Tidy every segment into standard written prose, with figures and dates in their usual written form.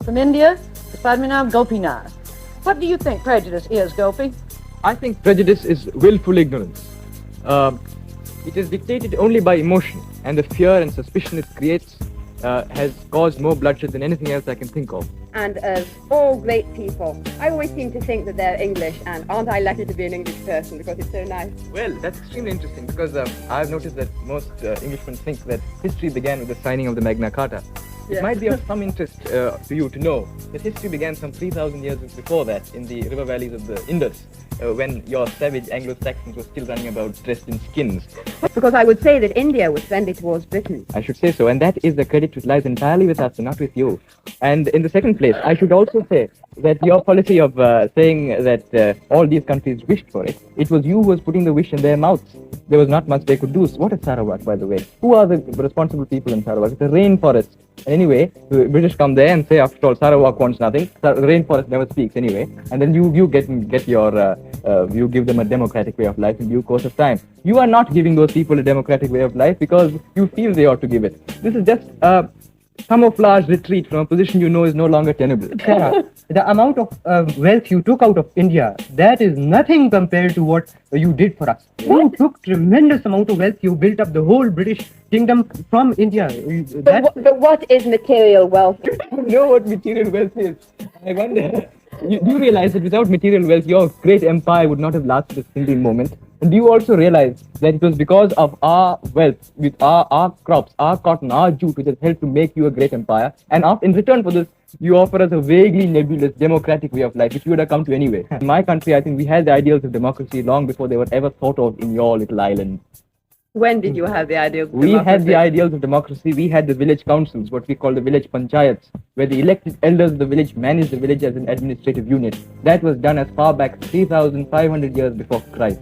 From India, Padmanabh Gopinath. What do you think prejudice is, Gopi? I think prejudice is willful ignorance. It is dictated only by emotion, and the fear and suspicion it creates has caused more bloodshed than anything else I can think of. And as all great people, I always seem to think that they're English, and aren't I lucky to be an English person because it's so nice? Well, that's extremely interesting because I've noticed that most Englishmen think that history began with the signing of the Magna Carta. It might be of some interest to you to know that history began some 3,000 years before that in the river valleys of the Indus, when your savage Anglo-Saxons were still running about dressed in skins. Because I would say that India was friendly towards Britain. I should say so, and that is the credit which lies entirely with us and not with you. And in the second place, I should also say that your policy of saying that all these countries wished for it, it was you who was putting the wish in their mouths. There was not much they could do. What is Sarawak, by the way? Who are the responsible people in Sarawak? It's a rainforest. Anyway, the British come there and say, after all, Sarawak wants nothing. The rainforest never speaks anyway. And then you get your, you give them a democratic way of life in due course of time. You are not giving those people a democratic way of life because you feel they ought to give it. This is just a camouflage retreat from a position you know is no longer tenable. Sarah, the amount of wealth you took out of India, that is nothing compared to what you did for us. You took tremendous amount of wealth. You built up the whole British kingdom from India. But what is material wealth? You know what material wealth is. I wonder, do you realize that without material wealth, your great empire would not have lasted a single moment? And do you also realize that it was because of our wealth, with our crops, our cotton, our jute, which has helped to make you a great empire? And in return for this, you offer us a vaguely nebulous democratic way of life, which you would have come to anyway. In my country, I think we had the ideals of democracy long before they were ever thought of in your little island. When did you have the idea of We had the ideals of democracy. We had the village councils, what we call the village panchayats, where the elected elders of the village managed the village as an administrative unit. That was done as far back 3,500 years before Christ.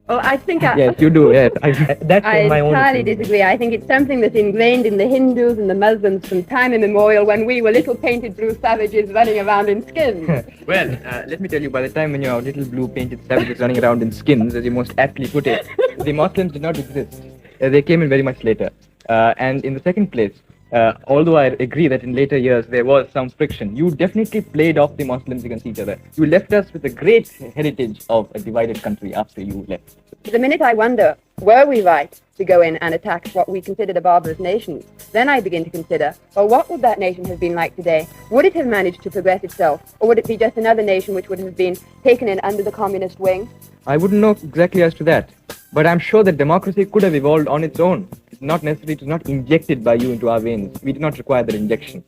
Oh, I think Yes, you do, yes. That's I my own entirely opinion. disagree. I think it's something that's ingrained in the Hindus and the Muslims from time immemorial when we were little painted blue savages running around in skins. Well, let me tell you, by the time when you're little blue painted savages running around in skins, as you most aptly put it, the Muslims did not exist. They came in very much later. And in the second place, although I agree that in later years there was some friction, you definitely played off the Muslims against each other. You left us with a great heritage of a divided country after you left. The minute I wonder, were we right to go in and attack what we considered a barbarous nation? Then I begin to consider, well, what would that nation have been like today? Would it have managed to progress itself? Or would it be just another nation which would have been taken in under the communist wing? I wouldn't know exactly as to that, but I'm sure that democracy could have evolved on its own. It's not necessary, it was not injected by you into our veins. We did not require that injection.